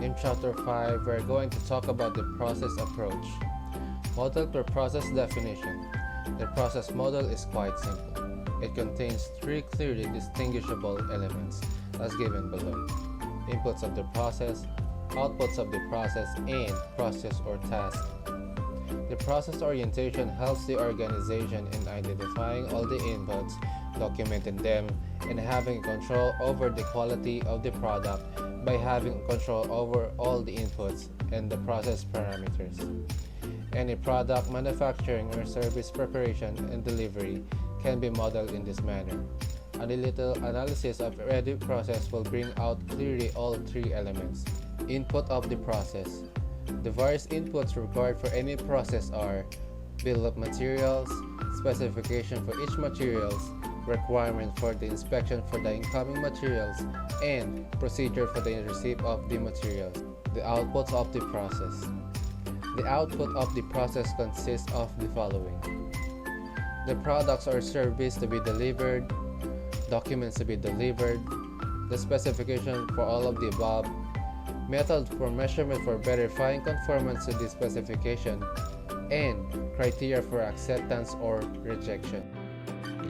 In Chapter 5, we're going to talk about the process approach. Model per process definition. The process model is quite simple. It contains three clearly distinguishable elements, as given below: inputs of the process, outputs of the process, and process or task. The process orientation helps the organization in identifying all the inputs, documenting them, and having control over the quality of the product by having control over all the inputs and the process parameters. Any product manufacturing or service preparation and delivery can be modeled in this manner. A little analysis of every process will bring out clearly all three elements. Input of the process. The various inputs required for any process are bill of materials, specification for each materials, requirement for the inspection for the incoming materials, and procedure for the receipt of the materials. The outputs of the process. The output of the process consists of the following: the products or service to be delivered, documents to be delivered, the specification for all of the above, method for measurement for verifying conformance to the specification, and criteria for acceptance or rejection.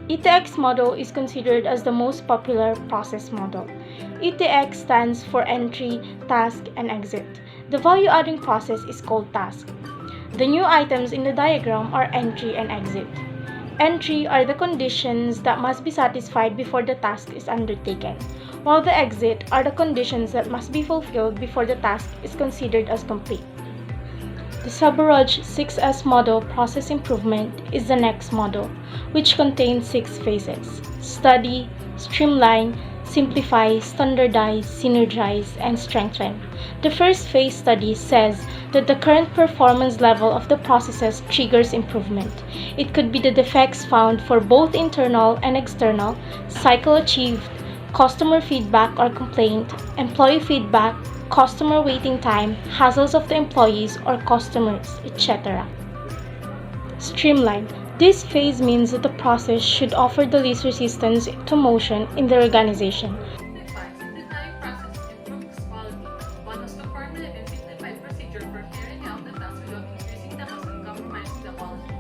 ETX model is considered as the most popular process model. ETX stands for entry, task, and exit. The value-adding process is called task. The new items in the diagram are entry and exit. Entry are the conditions that must be satisfied before the task is undertaken, while the exit are the conditions that must be fulfilled before the task is considered as complete. The Subaraj 6S model process improvement is the next model, which contains 6 phases: study, streamline, simplify, standardize, synergize, and strengthen. The first phase study says that the current performance level of the processes triggers improvement. It could be the defects found for both internal and external, cycle achieved, customer feedback or complaint, employee feedback, customer waiting time, hassles of the employees or customers, etc. Streamline. This phase means that the process should offer the least resistance to motion in the organization. Simplifying processes improves quality. One was to formulate and simplify procedure for carrying out the task without increasing the cost and compromising the quality.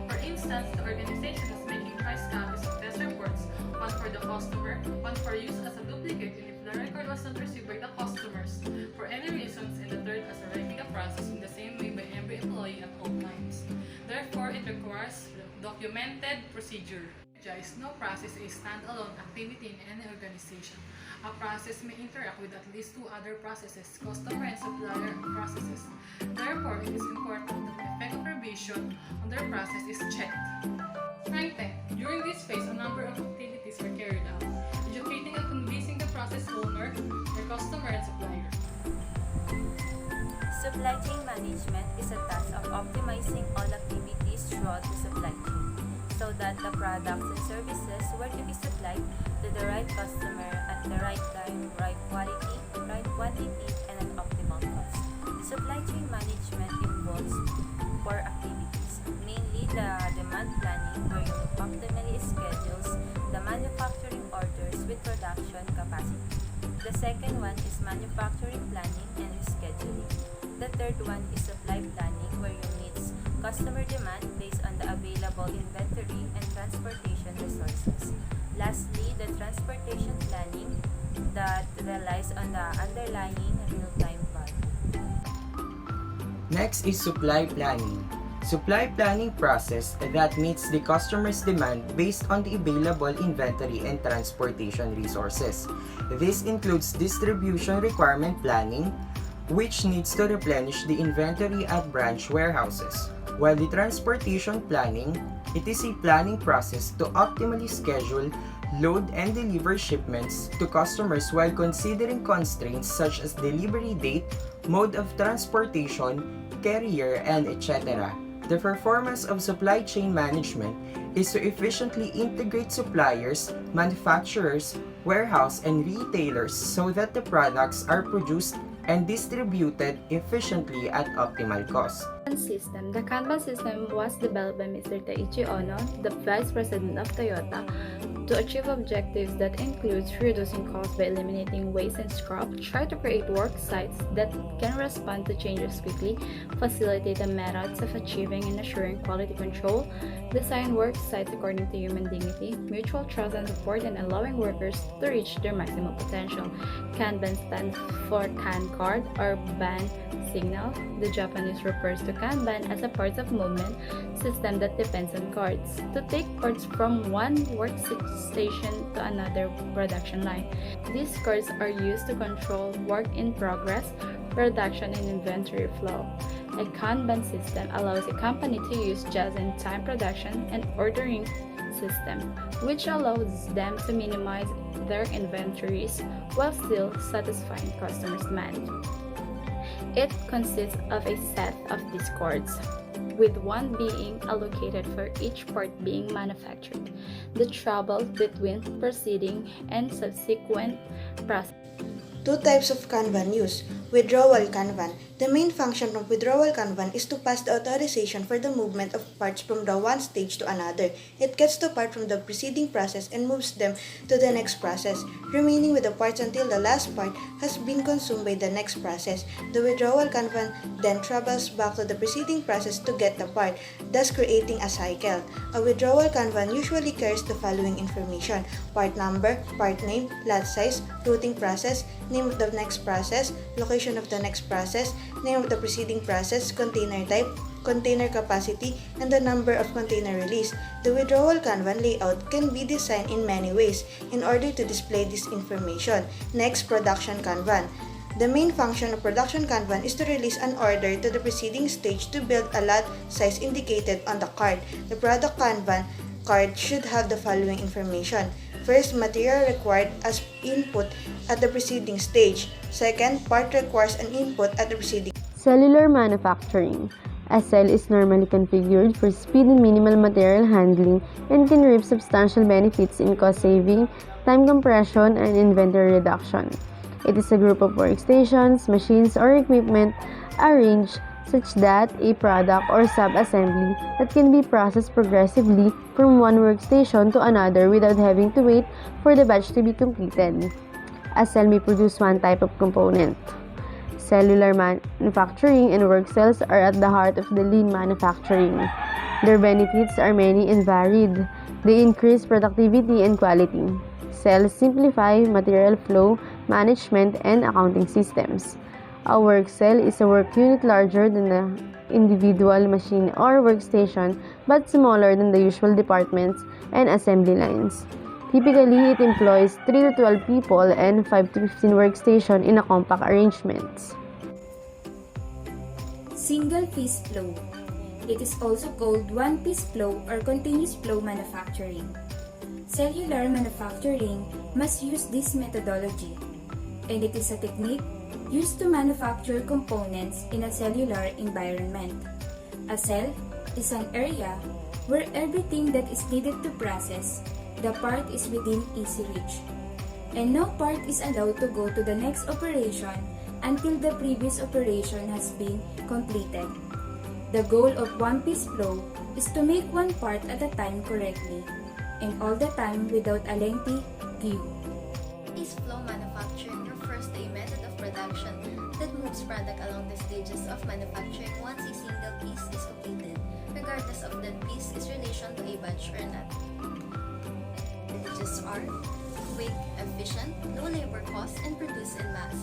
For instance, the organization is making price copies of test reports, one for the customer, one for use as a duplicate if the record was not received by the customers for any reasons, and the third as a replica process in the same way by every employee at all times. Therefore, it requires documented procedure. No process is a standalone activity in any organization. A process may interact with at least two other processes, customer and supplier processes. Therefore, it is important that the effect of revision on their process is checked. Strengthen. During this phase, a number of activities were carried out, educating and convincing the process owner, their customer, and supplier. Supply chain management is a task of optimizing all activities throughout the supply chain so that the products and services were to be supplied to the right customer at the right time, right quality, right quantity, and at optimal cost. Supply chain management involves 4 activities, mainly the demand planning, where you optimally schedules the manufacturing orders with production capacity. The second one is manufacturing planning and rescheduling. The third one is supply planning, where you meet customer demand based on the available inventory and transportation resources. Lastly, the transportation planning that relies on the underlying real-time value. Next is supply planning. Supply planning process that meets the customer's demand based on the available inventory and transportation resources. This includes distribution requirement planning, which needs to replenish the inventory at branch warehouses. While the transportation planning, it is a planning process to optimally schedule, load, and deliver shipments to customers while considering constraints such as delivery date, mode of transportation, carrier, and etc. The performance of supply chain management is to efficiently integrate suppliers, manufacturers, warehouse, and retailers so that the products are produced and distributed efficiently at optimal cost. System. The Kanban system was developed by Mr. Taiichi Ono, the Vice President of Toyota, To achieve objectives that includes reducing costs by eliminating waste and scrap, try to create work sites that can respond to changes quickly, facilitate the methods of achieving and assuring quality control, design work sites according to human dignity, mutual trust and support, and allowing workers to reach their maximum potential. Kanban stands for Kan card or Ban signal. The Japanese refers to Kanban as a parts of movement system that depends on cards. To take parts from one workstation to another production line. These cards are used to control work in progress, production, and inventory flow. A Kanban system allows a company to use just-in-time production and ordering system, which allows them to minimize their inventories while still satisfying customers' demand. It consists of a set of these cards, with one being allocated for each part being manufactured. The trouble between preceding and subsequent process. Two types of Kanban use. Withdrawal Kanban. The main function of withdrawal Kanban is to pass the authorization for the movement of parts from the one stage to another. It gets the part from the preceding process and moves them to the next process, remaining with the parts until the last part has been consumed by the next process. The withdrawal Kanban then travels back to the preceding process to get the part, thus creating a cycle. A withdrawal Kanban usually carries the following information: part number, part name, lot size, routing process, name of the next process, location of the next process, name of the preceding process, container type, container capacity, and the number of container released. The withdrawal Kanban layout can be designed in many ways in order to display this information. Next, production Kanban. The main function of production Kanban is to release an order to the preceding stage to build a lot size indicated on the card. The product Kanban card should have the following information. First, material required as input at the preceding stage. Second, part requires an input at the preceding. Cellular manufacturing. A cell is normally configured for speed and minimal material handling and can reap substantial benefits in cost saving, time compression, and inventory reduction. It is a group of workstations, machines, or equipment arranged such that a product or sub-assembly that can be processed progressively from one workstation to another without having to wait for the batch to be completed. A cell may produce one type of component. Cellular manufacturing and work cells are at the heart of the lean manufacturing. Their benefits are many and varied. They increase productivity and quality. Cells simplify material flow, management, and accounting systems. A work cell is a work unit larger than the individual machine or workstation but smaller than the usual departments and assembly lines. Typically, it employs 3 to 12 people and 5 to 15 workstations in a compact arrangements. Single-piece flow. It is also called one-piece flow or continuous flow manufacturing. Cellular manufacturing must use this methodology, and it is a technique used to manufacture components in a cellular environment. A cell is an area where everything that is needed to process the part is within easy reach, and no part is allowed to go to the next operation until the previous operation has been completed. The goal of one-piece flow is to make one part at a time correctly, and all the time without a lengthy queue. One-piece flow manufacturing refers to a method of production that moves product along the stages of manufacturing once a single piece is completed, regardless of that piece's relation to a batch or not. Advantages are quick, efficient, low labor costs, and produce in mass.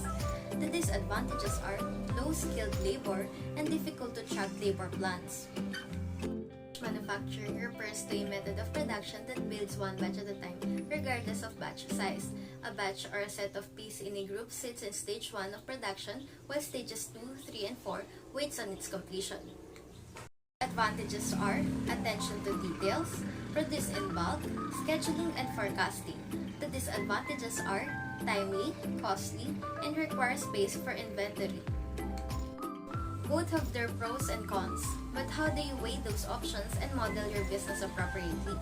The disadvantages are low skilled labor and difficult to track labor plans. Manufacturing refers to a method of production that builds one batch at a time, regardless of batch size. A batch or a set of pieces in a group sits in stage 1 of production, while stages 2, 3, and 4 waits on its completion. Advantages are attention to details, produce in bulk, scheduling, and forecasting. The disadvantages are timely, costly, and require space for inventory. Both have their pros and cons, but how do you weigh those options and model your business appropriately?